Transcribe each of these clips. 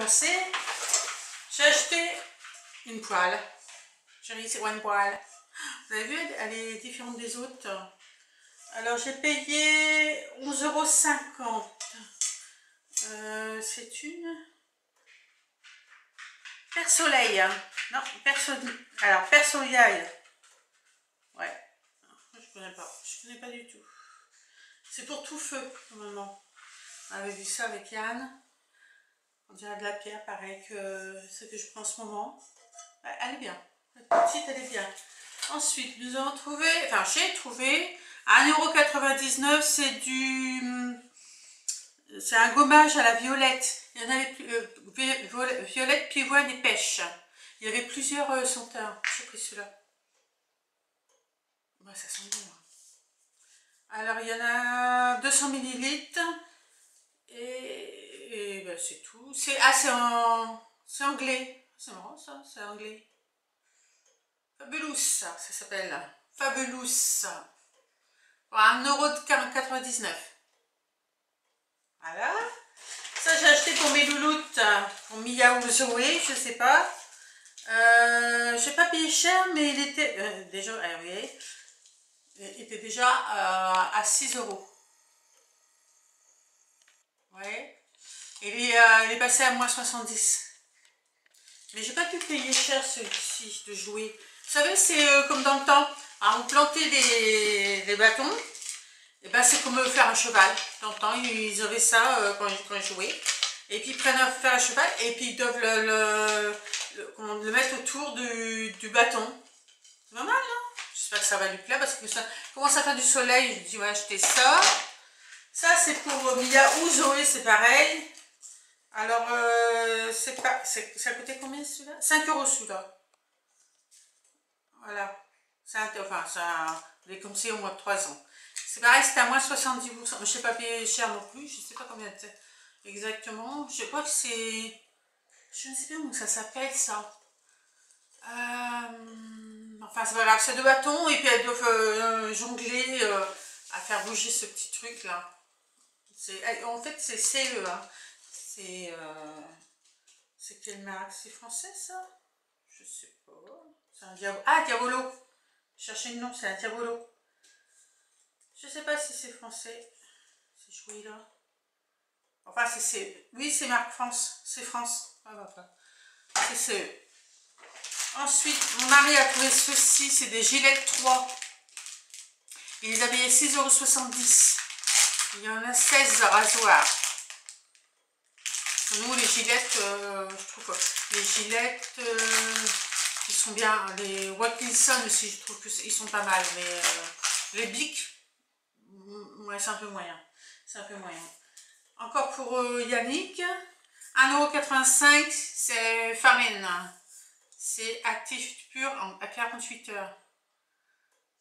passé, j'ai acheté une poêle. Chérie, c'est quoi une poêle? Vous avez vu, elle est différente des autres. Alors j'ai payé 11,50 €. C'est une Père Soleil. Non, Père Soleil. Ouais, je connais pas du tout. C'est pour tout feu, normalement. On avait vu ça avec Yann. On dirait de la pierre, pareil que ce que je prends en ce moment. Ouais, elle est bien. La petite, elle est bien. Ensuite, nous avons trouvé, enfin j'ai trouvé, à 1,99 €, c'est un gommage à la violette. Il y en avait plus, violette, pivoine et pêche. Il y avait plusieurs senteurs. J'ai pris celui-là. Ouais, ça sent bon. Alors, il y en a 200 millilitres. Et ben, c'est tout. C'est anglais. C'est marrant ça, c'est anglais. Fabulous, ça s'appelle. Fabulous. Pour 1,99 €. Voilà. Ça, j'ai acheté pour mes louloutes, pour Mia ou Zoé, je sais pas. J'ai pas payé cher, mais il était déjà, oui, il était déjà à 6 €. Ouais. Il est passé à moins 70. Mais j'ai pas pu payer cher celui-ci de jouer. Vous savez, c'est comme dans le temps. Alors, vous plantez des bâtons. Et ben c'est comme faire un cheval. Dans le temps, ils avaient ça quand ils jouaient. Et puis ils prennent faire un cheval et puis ils doivent le mettre autour du bâton. C'est pas mal, non? J'espère que ça va lui plaire parce que ça commence à faire du soleil. Je dis, on va acheter ça. Ça, c'est pour Mia ou Zoé, c'est pareil. Alors, ça a coûté combien celui-là? 5 € celui-là. Voilà. Enfin, ça, vous l'avez commencé au moins de 3 ans. C'est pareil, c'était à moins 70%. Je ne sais pas payer cher non plus. Je ne sais pas combien c'est exactement. Je crois que c'est... Je ne sais pas comment ça s'appelle ça. Enfin, voilà, c'est 2 bâtons et puis elles doivent jongler à faire bouger ce petit truc là. En fait, c'est CE. Hein. C'est quelle marque? C'est français ça? Je sais pas. C'est un Diabolo. Ah, Diabolo. Cherchez le nom, c'est un Diabolo. Je sais pas si c'est français. C'est joué là. Enfin, oui, c'est marque France. C'est France. Ah, bah, c'est CE. Ensuite, mon mari a trouvé ceci. C'est des gilets 3. Il les a payés 6,70 €. Il y en a 16 rasoirs. Nous, les gilettes, je trouve les gilettes, ils sont bien. Les Watkinson aussi, je trouve qu'ils sont pas mal. Mais les Bic, ouais, c'est un peu moyen. C'est un peu moyen. Encore pour Yannick, 1,85 €, c'est Farine. C'est actif pur à 48 heures.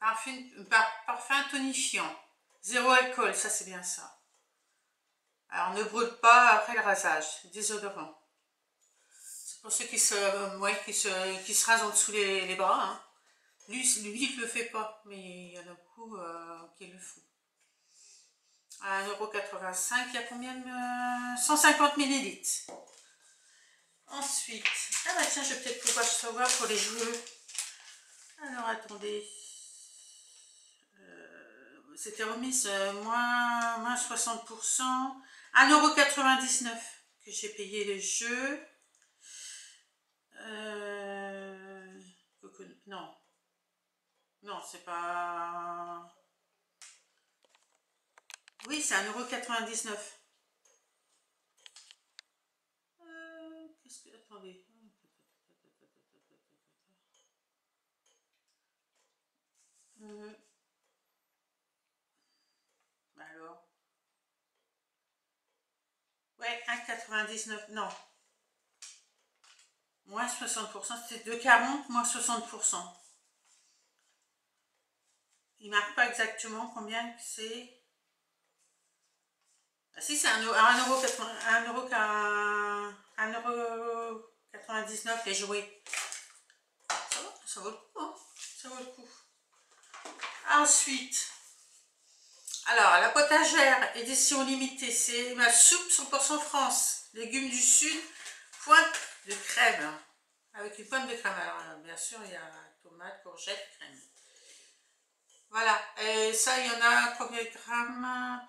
Parfum tonifiant. 0 alcool, ça c'est bien ça. Alors ne brûle pas après le rasage, désodorant. C'est pour ceux qui se rasent en dessous les bras. Hein. Lui, il ne le fait pas, mais il y en a beaucoup qui le font. À 1,85 €, il y a combien de... 150 millilitres. Ensuite, ah bah tiens, je vais peut-être pouvoir savoir pour les jeux. Alors attendez. C'était remise moins 60%. 1,99 € que j'ai payé le jeu. Non. Non, c'est pas... Oui, c'est 1,99 €. Qu'est-ce que... Attendez. Alors. Ouais, 1,99 €. Non. Moins 60%. C'était 2,40 moins 60%. Il ne marque pas exactement combien c'est. Ah si, c'est 1,99 € les jouets. Ça vaut le coup, hein. Ça vaut le coup. Ensuite, alors la potagère édition limitée, c'est ma soupe 100% France, légumes du sud, pointe de crème. Avec une pointe de crème. Alors, bien sûr, il y a tomate, courgette, crème. Voilà. Et ça, il y en a combien de grammes?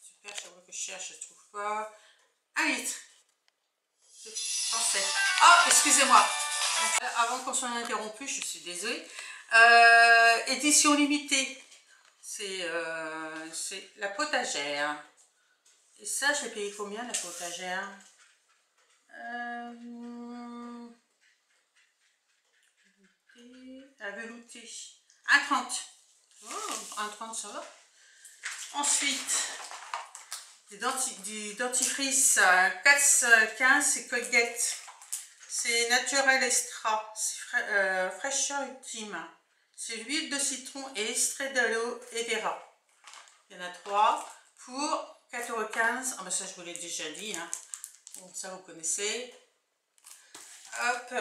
Super, je vois que je cherche, je ne trouve pas. 1 litre. Je pensais. Oh, excusez-moi. Avant qu'on soit interrompu, je suis désolée. Édition limitée. C'est la potagère. Et ça, j'ai payé combien la potagère? La veloutée. 1,30. Oh, 1,30 ça va. Ensuite, du dentifrice 4,15, c'est Colgate. C'est naturel extra. C'est fraîcheur ultime. C'est l'huile de citron et extrait d'aloe vera. Il y en a 3 pour 4,15 €. Ah ben ça je vous l'ai déjà dit. Hein. Bon, ça vous connaissez. Hop.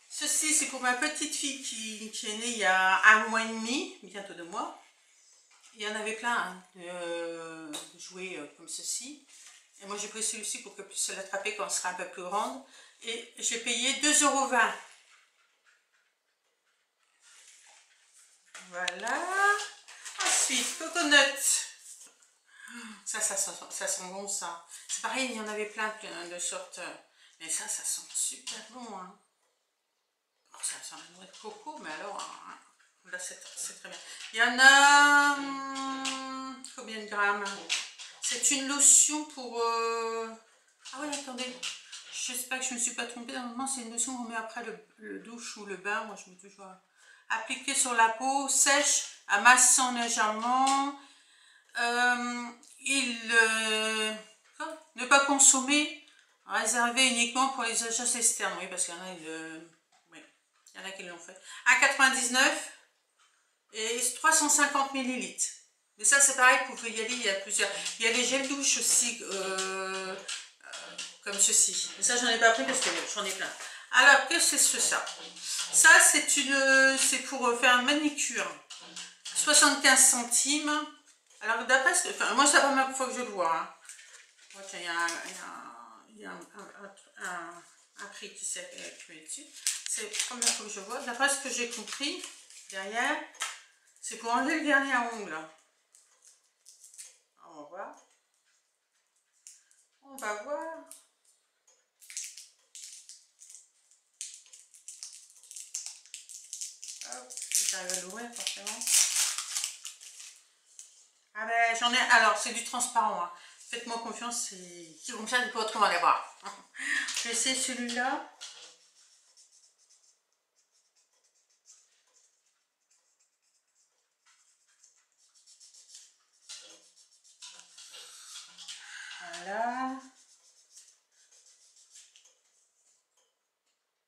Ceci c'est pour ma petite fille qui est née il y a 1 mois et demi, bientôt 2 mois. Il y en avait plein hein, de jouets comme ceci. Et moi j'ai pris celui-ci pour qu'elle puisse l'attraper quand elle sera un peu plus grande. Et j'ai payé 2,20 €. Voilà. Ensuite, coconut. Ça sent bon ça. C'est pareil, il y en avait plein de sortes. Mais ça sent super bon. Hein. Oh, ça sent la noix de coco, mais alors, hein, là c'est très bien. Il y en a combien de grammes? C'est une lotion pour... Ah oui, attendez. J'espère que je ne me suis pas trompée. Normalement, c'est une lotion qu'on met après le douche ou le bain. Moi, je mets toujours appliquer sur la peau, sèche, amassant légèrement. Ne pas consommer, réservé uniquement pour les achats externes. Oui, parce qu'il y en a, oui, il y en a qui l'ont fait. 1,99 et 350 ml. Mais ça, c'est pareil, vous pouvez y aller, il y a plusieurs. Il y a les gels douche aussi, comme ceci. Mais ça, j'en ai pas pris parce que j'en ai plein. Alors, qu'est-ce que c'est ça? Ça, c'est pour faire une manicure. 75 centimes. Alors, d'après ce que... Enfin, moi, c'est la première fois que je le vois. Hein. Il y a un prix qui s'est accumulé dessus. C'est la première fois que je vois. D'après ce que j'ai compris, derrière, c'est pour enlever le vernis à ongles. On va voir. On va voir. Hop, j'arrive à l'ouvrir forcément. Ah ben j'en ai. Alors c'est du transparent. Hein. Faites-moi confiance, c'est comme ça, je peux autrement les voir. Je vais essayer celui-là. Voilà.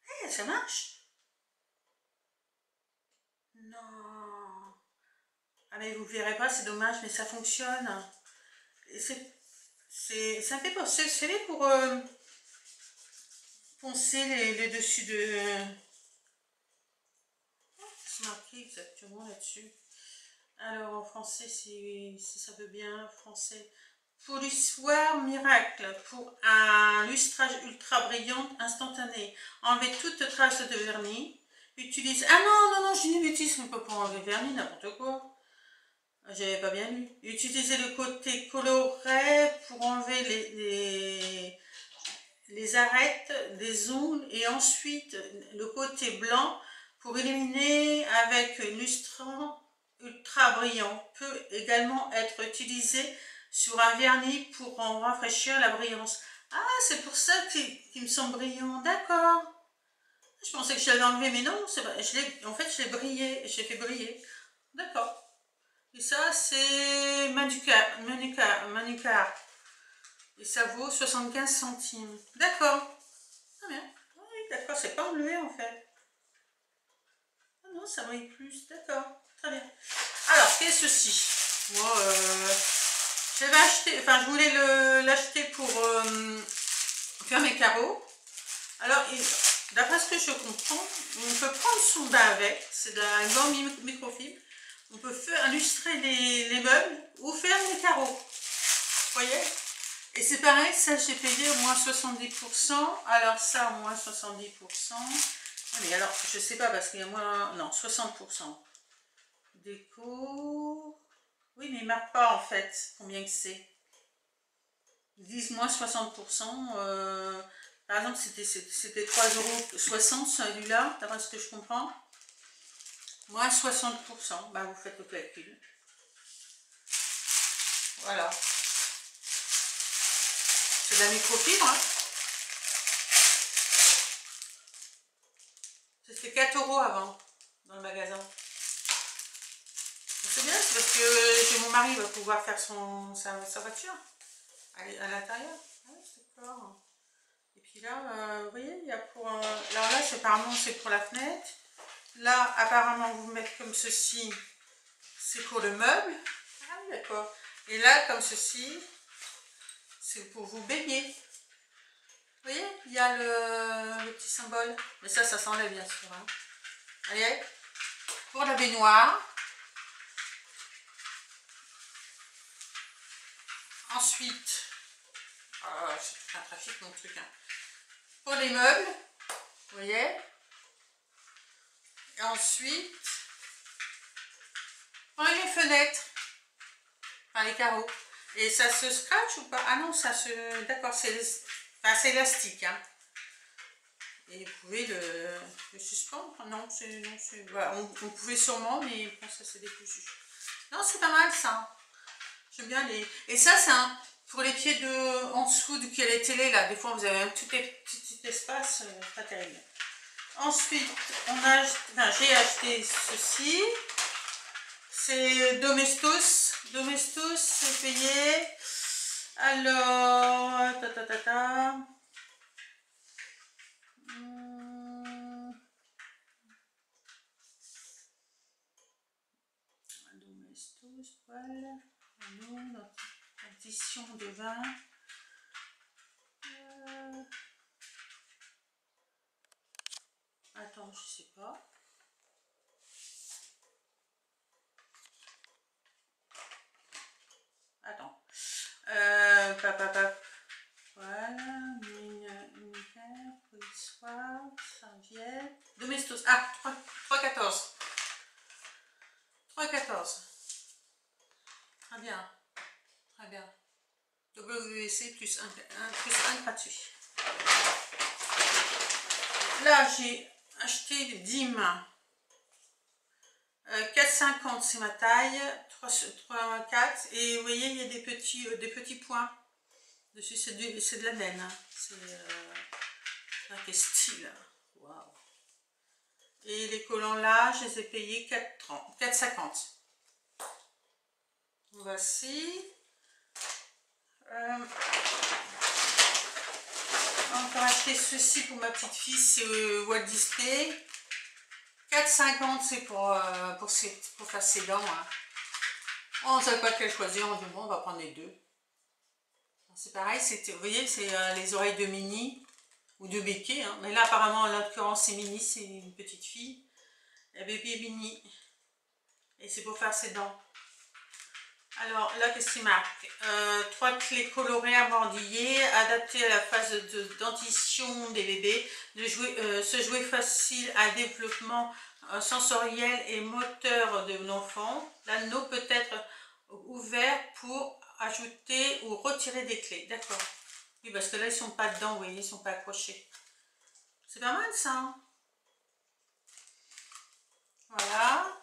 Hey, ça marche? Non. Ah mais vous ne verrez pas, c'est dommage, mais ça fonctionne. Ça me fait penser, c'est pour poncer les dessus de... C'est marqué exactement là-dessus. Alors en français, si ça veut bien, français. Polissoir miracle pour un lustrage ultra brillant instantané. Enlevez toute trace de vernis. Utilise... Ah non, je dis une bêtise, mais pas pour enlever le vernis, n'importe quoi. J'avais pas bien lu. Utilisez le côté coloré pour enlever les arêtes des ongles et ensuite le côté blanc pour éliminer avec lustrant ultra brillant. Peut également être utilisé sur un vernis pour en rafraîchir la brillance. Ah, c'est pour ça qu'il me semble brillant. D'accord. Je pensais que je l'avais enlevé, mais non, c'est vrai. En fait, je l'ai fait briller. D'accord. Et ça, c'est Manucar. Et ça vaut 75 centimes. D'accord. Très bien. Oui, d'accord, c'est pas enlevé en fait. Ah non, ça brille plus. D'accord. Très bien. Alors, qu'est-ce que ceci? Moi, j'avais acheté, enfin, je voulais l'acheter pour faire mes carreaux. Alors, d'après ce que je comprends, on peut prendre son bain avec. C'est de la grande microfibre. On peut faire illustrer les meubles ou faire les carreaux. Vous voyez? Et c'est pareil, ça j'ai payé au moins 70%. Alors ça, au moins 70%. Mais alors, je sais pas parce qu'il y a moins... Non, 60%. Déco... Oui, mais ils ne marquent pas en fait combien que c'est. Ils disent moins 60%. Par exemple, c'était 3,60 € celui-là, d'après ce que je comprends. Moins 60%. Bah, vous faites le calcul. Voilà. C'est de la microfibre. Hein. C'était 4 € avant, dans le magasin. C'est bien, c'est parce que mon mari va pouvoir faire sa voiture à l'intérieur. Ouais, d'accord. Et puis là, vous voyez, il y a pour... alors là, apparemment, c'est pour la fenêtre. Là, apparemment, vous mettez comme ceci, c'est pour le meuble. Ah oui, d'accord. Et là, comme ceci, c'est pour vous baigner. Vous voyez, il y a le petit symbole. Mais ça s'enlève bien sûr. Hein. Voyez, pour la baignoire. Ensuite, c'est tout un trafic mon truc. Hein. Pour les meubles, vous voyez. Et ensuite, pour les fenêtres, enfin les carreaux. Et ça se scratch ou pas? Ah non, ça se... D'accord, c'est élastique. Hein. Et vous pouvez le suspendre. Non, c'est... Voilà, on pouvait sûrement, mais bon, ça c'est décousu. Non, c'est pas mal ça. J'aime bien les... Et ça, c'est un... Pour les pieds en dessous de les télé, là, des fois vous avez un petit espace, pas terrible. Ensuite, j'ai acheté ceci. C'est Domestos. Domestos, c'est payé. Alors, Domestos, voilà. Notre addition de vin. Attends, je sais pas. Attends. Voilà. Unitaire, polissoir, serviette. Domestos. Ah, 3,14. 3,14. Très bien. Très bien. WC plus 1 gratuit. Là, j'ai acheté le Dim. 4,50 c'est ma taille, 3,4 et vous voyez il y a des petits points dessus, c'est de la laine, hein. C'est quel style, waouh. Et les collants là, je les ai payés 4,50. Voici. Encore acheté ceci pour ma petite fille, c'est Walt Disney. 4,50 c'est pour faire ses dents. Hein. On ne savait pas quelle choisir, on dit bon, on va prendre les deux. C'est pareil, vous voyez, c'est les oreilles de Minnie ou de Mickey. Hein. Mais là, apparemment, en l'occurrence, c'est Minnie, c'est une petite fille. La bébé Minnie. Et c'est pour faire ses dents. Alors là, qu'est-ce qu'il marque 3 clés colorées amordillées, adaptées à la phase de dentition des bébés, ce jouet facile à développement sensoriel et moteur de l'enfant. L'anneau peut être ouvert pour ajouter ou retirer des clés. D'accord. Oui, parce que là, ils ne sont pas dedans, vous voyez, ils ne sont pas accrochés. C'est pas mal ça. Hein. Voilà.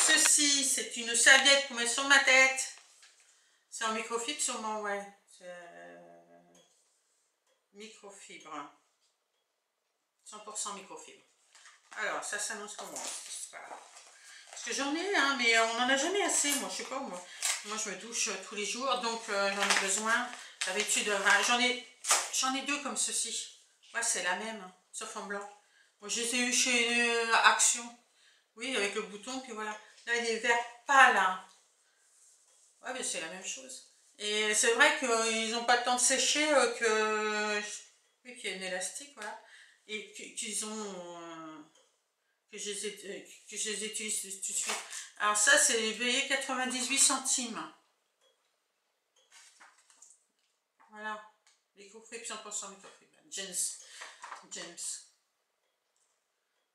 Ceci, c'est une serviette pour mettre sur ma tête. C'est en microfibre sûrement, ouais. Microfibre. 100% microfibre. Alors, ça s'annonce comment? Parce que j'en ai, hein, mais on n'en a jamais assez. Moi, je sais pas, moi je me douche tous les jours, donc j'en ai besoin. D'habitude, j'en ai deux comme ceci. Ouais, c'est la même, sauf en blanc. Moi, je les ai eu chez Action. Oui, avec le bouton, puis voilà. Là, il est vert pâle. Hein. Ouais, mais c'est la même chose. Et c'est vrai qu'ils n'ont pas le temps de sécher oui, qu'il y a une élastique, voilà. Et qu'ils ont... que je les utilise tout de suite. Alors ça, c'est payé 98 centimes. Voilà. Microfib 100% microfib. James.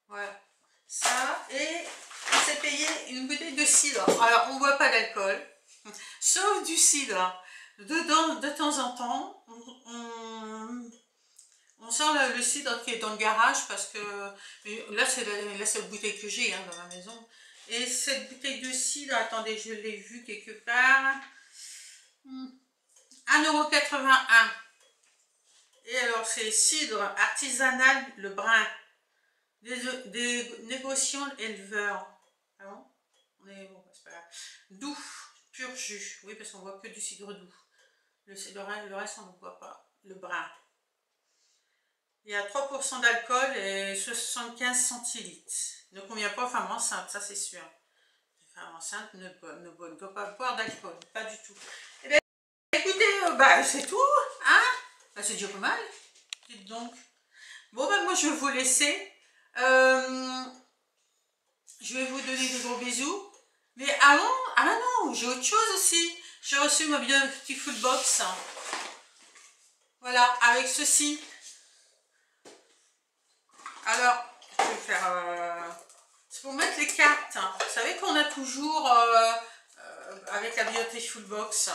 Voilà. Ça, et on s'est payé une bouteille de cidre. Alors, on ne boit pas d'alcool, sauf du cidre. Dedans, de temps en temps, on sort le cidre qui est dans le garage parce que là, c'est la seule bouteille que j'ai dans ma maison. Et cette bouteille de cidre, attendez, je l'ai vue quelque part. 1,81 €. Et alors, c'est cidre artisanal, le brun. Des négociants éleveurs. Ah bon? Bon, c'est pas grave. Doux, pur jus. Oui, parce qu'on voit que du cidre doux. Le reste, on ne voit pas. Le brun. Il y a 3% d'alcool et 75 centilitres. Ne convient pas aux femmes enceintes, ça c'est sûr. Les femmes enceintes ne doivent pas boire d'alcool, pas du tout. Eh bien, écoutez, c'est tout, hein? C'est déjà pas mal, dites donc. Bon, moi je vais vous laisser. Je vais vous donner de gros bisous. Mais avant, ah non, j'ai autre chose aussi. J'ai reçu ma petit full box. Voilà, avec ceci. Alors, je vais faire... c'est pour mettre les cartes. Vous savez qu'on a toujours, avec la bibliothèque full box.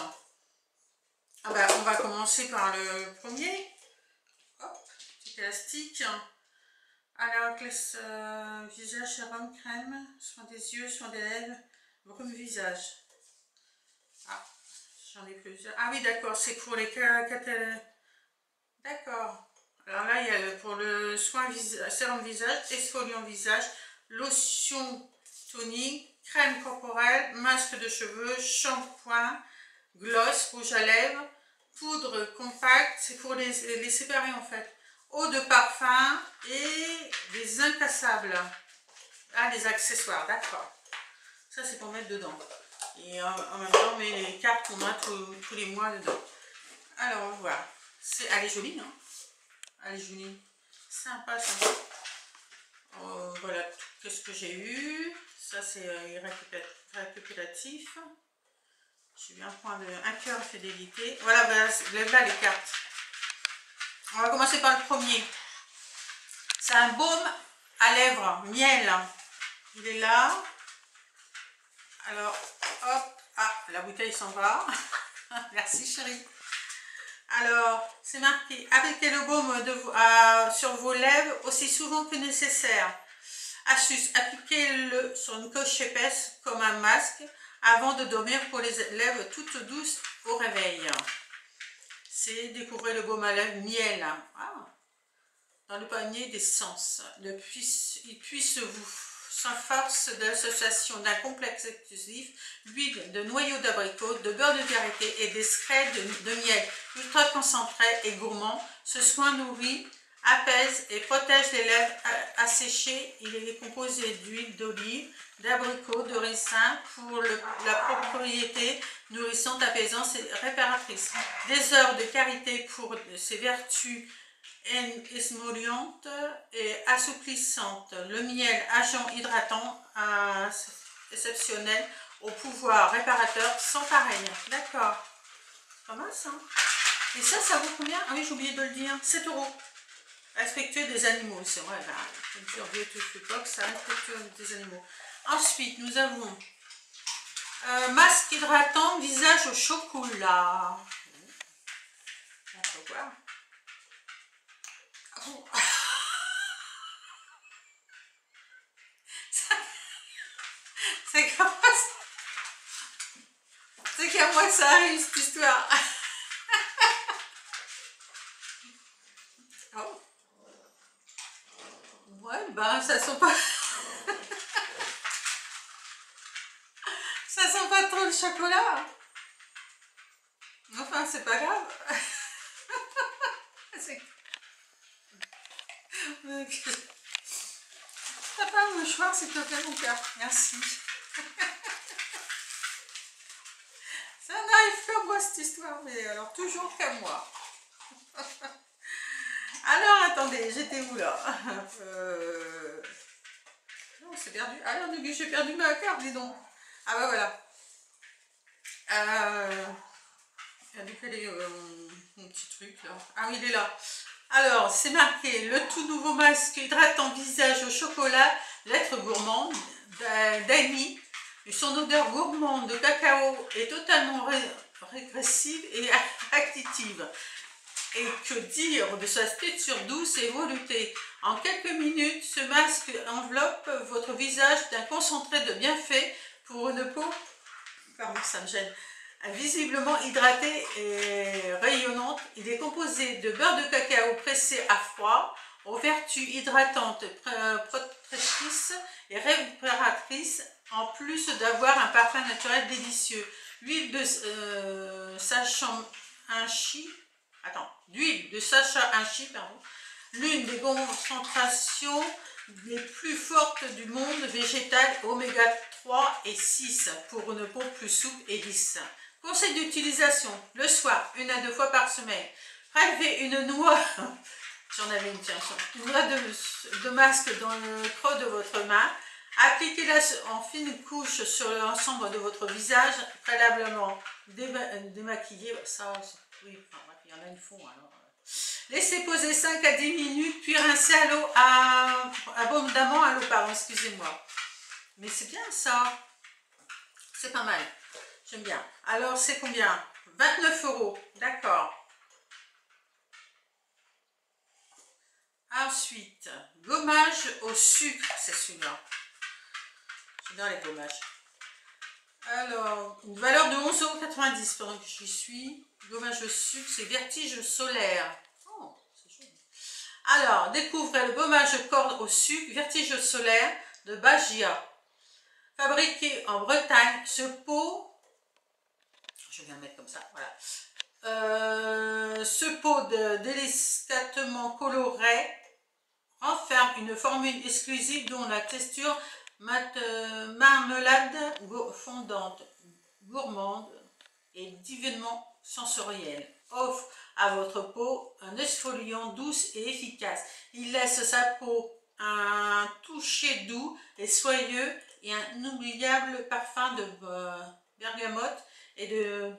On va commencer par le premier. Hop, petit élastique. Alors, classe visage, sérum, crème, soin des yeux, soin des lèvres, brume visage. Ah, j'en ai plusieurs. Ah oui, d'accord, c'est pour les D'accord. Alors là, il y a pour le soin sérum visage, exfoliant visage, lotion tonique, crème corporelle, masque de cheveux, shampoing, gloss, rouge à lèvres, poudre compacte, c'est pour les séparer en fait. Eau de parfum et des incassables. Ah, des accessoires, d'accord. Ça, c'est pour mettre dedans. Et en même temps, on met les cartes qu'on a tous les mois dedans. Alors, voilà. Elle est jolie, non? Elle est jolie. Sympa, sympa. Voilà, qu'est-ce que j'ai eu. Ça, c'est récupératif. J'ai eu un cœur de fidélité. Voilà, là les cartes. On va commencer par le premier. C'est un baume à lèvres, miel. Il est là. Alors, hop. Ah, la bouteille s'en va. Merci chérie. Alors, c'est marqué. Appliquez le baume sur vos lèvres aussi souvent que nécessaire. Astuce, appliquez-le sur une couche épaisse comme un masque avant de dormir pour les lèvres toutes douces au réveil. C'est découvrir le baume à lèvres miel. Ah. Dans le panier d'essence. Il puisse vous, sans force de l'association d'un complexe exclusif, l'huile de noyau d'abricot, de beurre de karité et d'extrait de miel ultra concentré et gourmand. Ce soin nourrit, apaise et protège les lèvres asséchées. Il est composé d'huile d'olive, d'abricot, de ricin pour la propriété nourrissante, apaisante et réparatrice. Des heures de karité pour ses vertus esmolliente et assouplissante. Le miel, agent hydratant exceptionnel au pouvoir réparateur sans pareil. D'accord. Pas mal ça. Et ça vaut combien? Ah oui, j'ai oublié de le dire. 7 €. Respectueux des animaux. C'est vrai, comme sur Beauty ça respectueux des animaux. Ensuite, nous avons masque hydratant visage au chocolat. On peut voir. C'est qu'à moi ça arrive cette histoire. Oh. Ouais, ça sent pas. Ça sent pas trop le chocolat. Enfin, c'est pas grave. T'as pas un mouchoir, s'il te plaît, mon cœur. Merci. Ça n'arrive qu'à moi, cette histoire, mais alors toujours qu'à moi. Alors, attendez, j'étais où, là? Non, c'est perdu. Alors, j'ai perdu ma carte, dis donc. Ah, bah voilà. Quel est mon petit truc là? Ah oui, il est là. Alors, c'est marqué le tout nouveau masque hydratant visage au chocolat, lettre gourmande d'Amy. Son odeur gourmande de cacao est totalement régressive et active. Et que dire de sa texture douce et veloutée? En quelques minutes, ce masque enveloppe votre visage d'un concentré de bienfaits pour une peau, pardon, ça me gêne, visiblement hydratée et rayonnante. Il est composé de beurre de cacao pressé à froid, aux vertus hydratantes, protectrices et réparatrices, en plus d'avoir un parfum naturel délicieux. L'huile de d'huile de sacha inchi, pardon, l'une des concentrations les plus fortes du monde végétal, oméga 3 et 6, pour une peau plus souple et lisse. Conseil d'utilisation: le soir, 1 à 2 fois par semaine. Prélevez une noix, j'en avais une, tiens, une noix de masque dans le creux de votre main. Appliquez-la en fine couche sur l'ensemble de votre visage, préalablement démaquillé. Ça, oui, enfin, il y en a une fond alors. Laissez poser 5 à 10 minutes, puis rincer à l'eau, abondamment à l'eau, pardon, excusez-moi. Mais c'est bien ça. C'est pas mal. J'aime bien. Alors, c'est combien? 29 €. D'accord. Ensuite, gommage au sucre, c'est celui-là. J'adore les gommages. Alors, une valeur de 11,90 € pendant que j'y suis. Gommage au sucre, c'est Vertige Solaire. Oh, c'est joli. Alors, découvrez le gommage corps au sucre Vertige Solaire de Bagia. Fabriqué en Bretagne, ce pot, je vais le mettre comme ça, voilà. Ce pot délicatement coloré renferme une formule exclusive dont la texture marmelade fondante, gourmande et divinement sensorielle. Offre à votre peau un exfoliant douce et efficace. Il laisse sa peau un toucher doux et soyeux et un inoubliable parfum de bergamote et de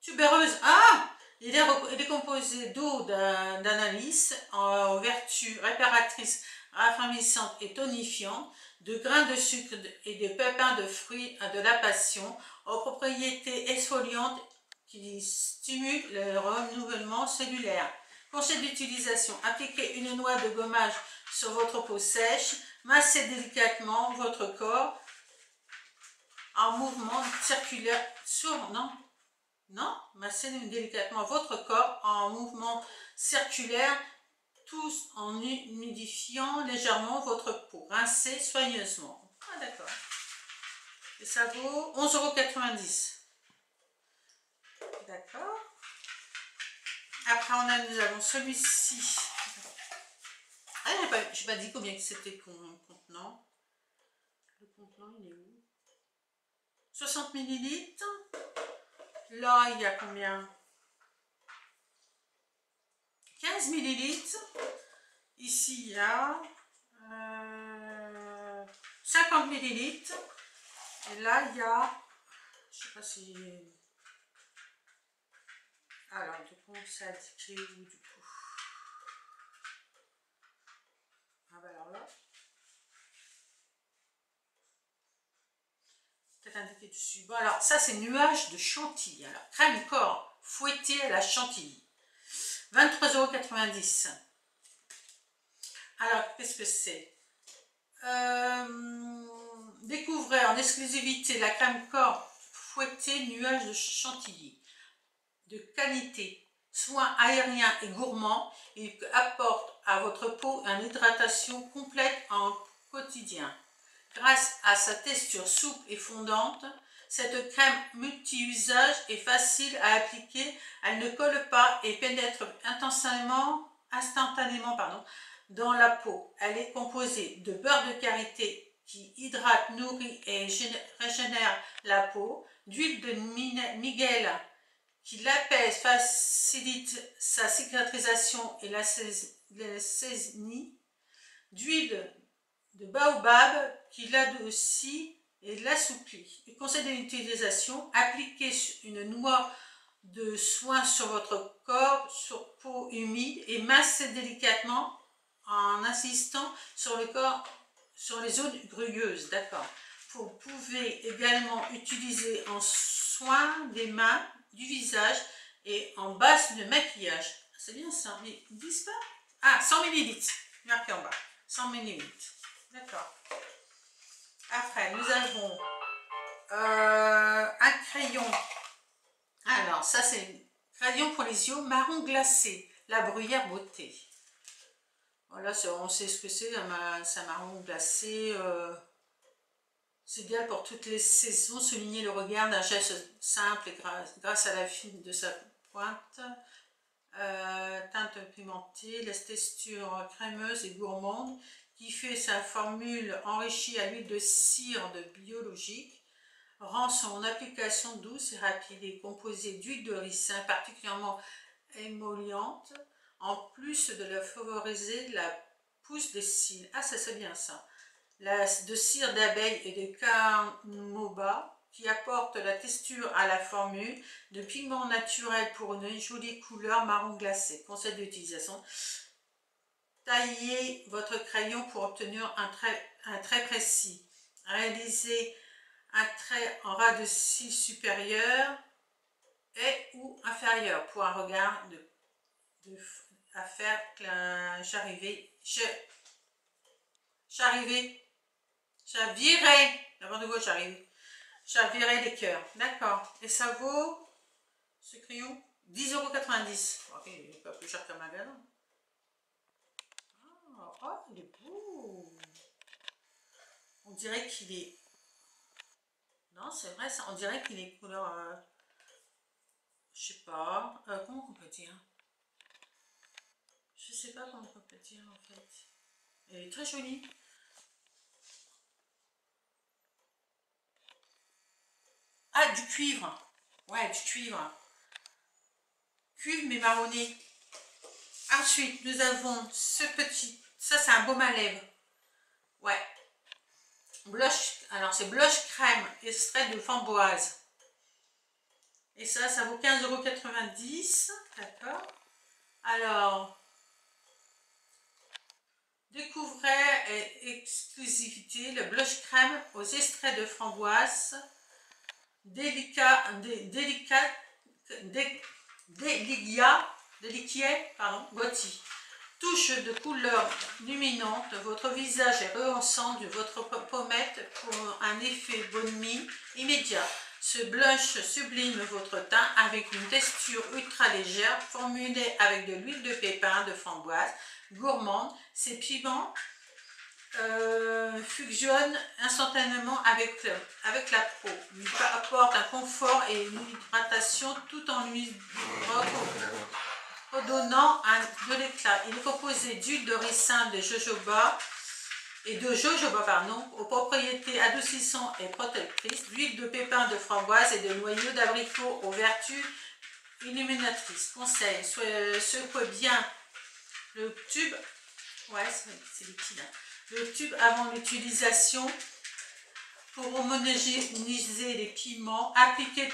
tubéreuse. Ah! Il est composé d'eau d'analyse aux vertus réparatrices, rafraîchissantes et tonifiantes, de grains de sucre et de pépins de fruits de la passion, aux propriétés exfoliantes qui stimulent le renouvellement cellulaire. Conseil d'utilisation: appliquez une noix de gommage sur votre peau sèche, massez délicatement votre corps en mouvement circulaire massez délicatement votre corps en mouvement circulaire, tout en humidifiant légèrement votre peau. Rincez soigneusement. Ah d'accord. Et ça vaut 11,90 €. D'accord. Après nous avons celui-ci. Ah, je n'ai pas dit combien c'était le contenant. Le contenant, il est où? 60 ml. Là, il y a combien? 15 ml. Ici, il y a 50 ml. Et là, il y a, je sais pas si... Alors, du coup, ça a indiqué où, du coup? Ah bah alors là, peut-être indiqué dessus. Bon, alors, ça, c'est nuage de chantilly. Alors, crème corps fouettée à la chantilly. 23,90 €. Alors, qu'est-ce que c'est? Découvrez en exclusivité la crème corps fouettée nuage de chantilly. De qualité, soin aérien et gourmand, il apporte à votre peau une hydratation complète en quotidien. Grâce à sa texture souple et fondante, cette crème multi-usage est facile à appliquer, elle ne colle pas et pénètre instantanément dans la peau. Elle est composée de beurre de karité qui hydrate, nourrit et régénère la peau, d'huile de miguel qui l'apaise, facilite sa cicatrisation et l'assainit, d'huile de baobab qui l'adoucit et l'assouplit. Le conseil d'utilisation, appliquez une noix de soin sur votre corps, sur peau humide et massez délicatement en insistant sur le corps, sur les zones grueuses, d'accord. Vous pouvez également utiliser en soin des mains, du visage et en base de maquillage. C'est bien ça, mais ils disent pas. Ah, 100 ml, marqué en bas, 100 ml, d'accord. Après, nous avons un crayon. Alors, ça c'est un crayon pour les yeux marron glacé, la bruyère beauté. Voilà, on sait ce que c'est, un marron glacé. C'est idéal pour toutes les saisons, souligner le regard d'un geste simple et grâce à la fine de sa pointe. Teinte pimentée, la texture crémeuse et gourmande qui fait sa formule enrichie à l'huile de cire de biologique rend son application douce et rapide et composée d'huile de ricin particulièrement émolliente en plus de la favoriser la pousse des cils. Ah, ça c'est bien ça. De cire d'abeille et de carnauba qui apporte la texture à la formule, de pigment naturel pour une jolie couleur marron glacé. Conseil d'utilisation, taillez votre crayon pour obtenir un trait précis. Réalisez un trait en ras de cils supérieur et ou inférieur pour un regard à faire j'arrivais, d'abord de quoi j'arriverai les cœurs, d'accord. Et ça vaut, ce crayon, 10,90 €. Ok, il n'est pas plus cher qu'un magasin. Oh, il est beau. On dirait qu'il est... Non, c'est vrai, ça, on dirait qu'il est couleur... je sais pas, comment on peut dire? Je sais pas comment on peut dire en fait. Elle est très jolie. Ah, du cuivre. Ouais, du cuivre. Cuivre mais marronné. Ensuite, nous avons ce petit. Ça, c'est un baume à lèvres. Ouais. Blush. Alors, c'est blush crème, extrait de framboise. Et ça vaut 15,90 €. D'accord. Alors, découvrez exclusivité le blush crème aux extraits de framboise. Délicat, Gotti. Touche de couleur luminante, votre visage est rehaussant de votre pommette pour un effet bonne mine immédiat. Ce blush sublime votre teint avec une texture ultra légère, formulée avec de l'huile de pépin de framboise gourmande. Ces piments fusionne instantanément avec la peau, lui apporte un confort et une hydratation tout en lui redonnant de l'éclat. Il est composé d'huile de ricin de jojoba aux propriétés adoucissantes et protectrices, d'huile de pépins de framboise et de noyaux d'abricot aux vertus illuminatrices. Conseil, secouez bien le tube, ouais c'est liquide, hein. Le tube avant l'utilisation pour homogénéiser les piments, appliquez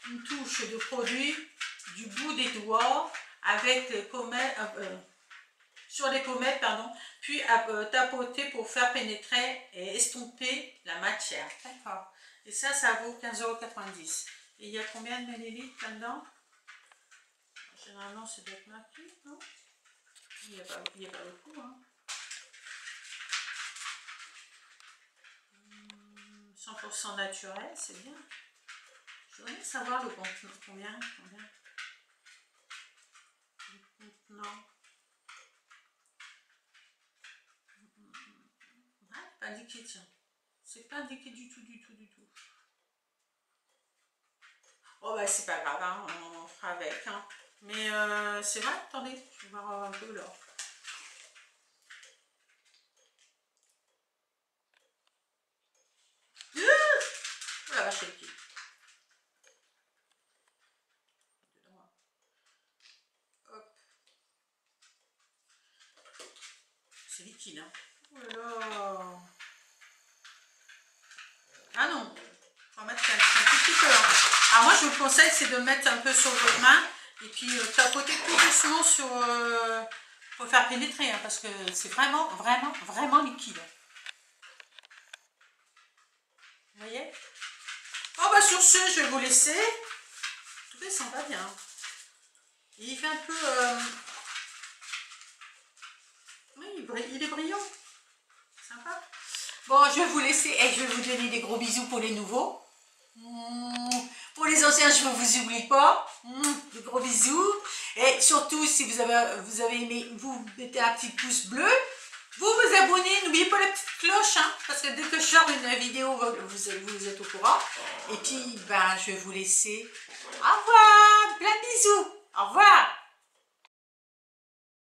une touche de produit du bout des doigts avec les pommettes, sur les pommettes, puis tapoter pour faire pénétrer et estomper la matière. D'accord. Et ça vaut 15,90 €. Et il y a combien de millilitres là-dedans? Généralement, c'est doit être marqué, non? Il n'y a pas beaucoup, hein. 100% naturel, c'est bien. Je voudrais savoir le contenant. Combien le contenant. Ah, pas indiqué, tiens. C'est pas indiqué du tout. Oh bah c'est pas grave, hein, on fera avec. Hein. Mais c'est vrai, attendez, je vais voir un peu là. Oh la vache, c'est liquide. Hop. C'est liquide, hein. Oh là là. Ah non, peu. Hein. Alors moi, je vous conseille, c'est de mettre un peu sur votre main et puis tapoter tout doucement sur, pour faire pénétrer, hein, parce que c'est vraiment, vraiment, vraiment liquide. Vous voyez? Oh bah sur ce, je vais vous laisser. En tout cas, il sent pas bien. Il fait un peu... Oui, il est brillant. Sympa. Bon, je vais vous laisser et je vais vous donner des gros bisous pour les nouveaux. Pour les anciens, je ne vous oublie pas. Des gros bisous. Et surtout, si vous avez aimé, vous mettez un petit pouce bleu. Vous abonnez. N'oubliez pas la petite cloche, hein, parce que dès que je sors une vidéo, vous êtes au courant. Et puis, ben, je vais vous laisser. Au revoir. Plein de bisous. Au revoir.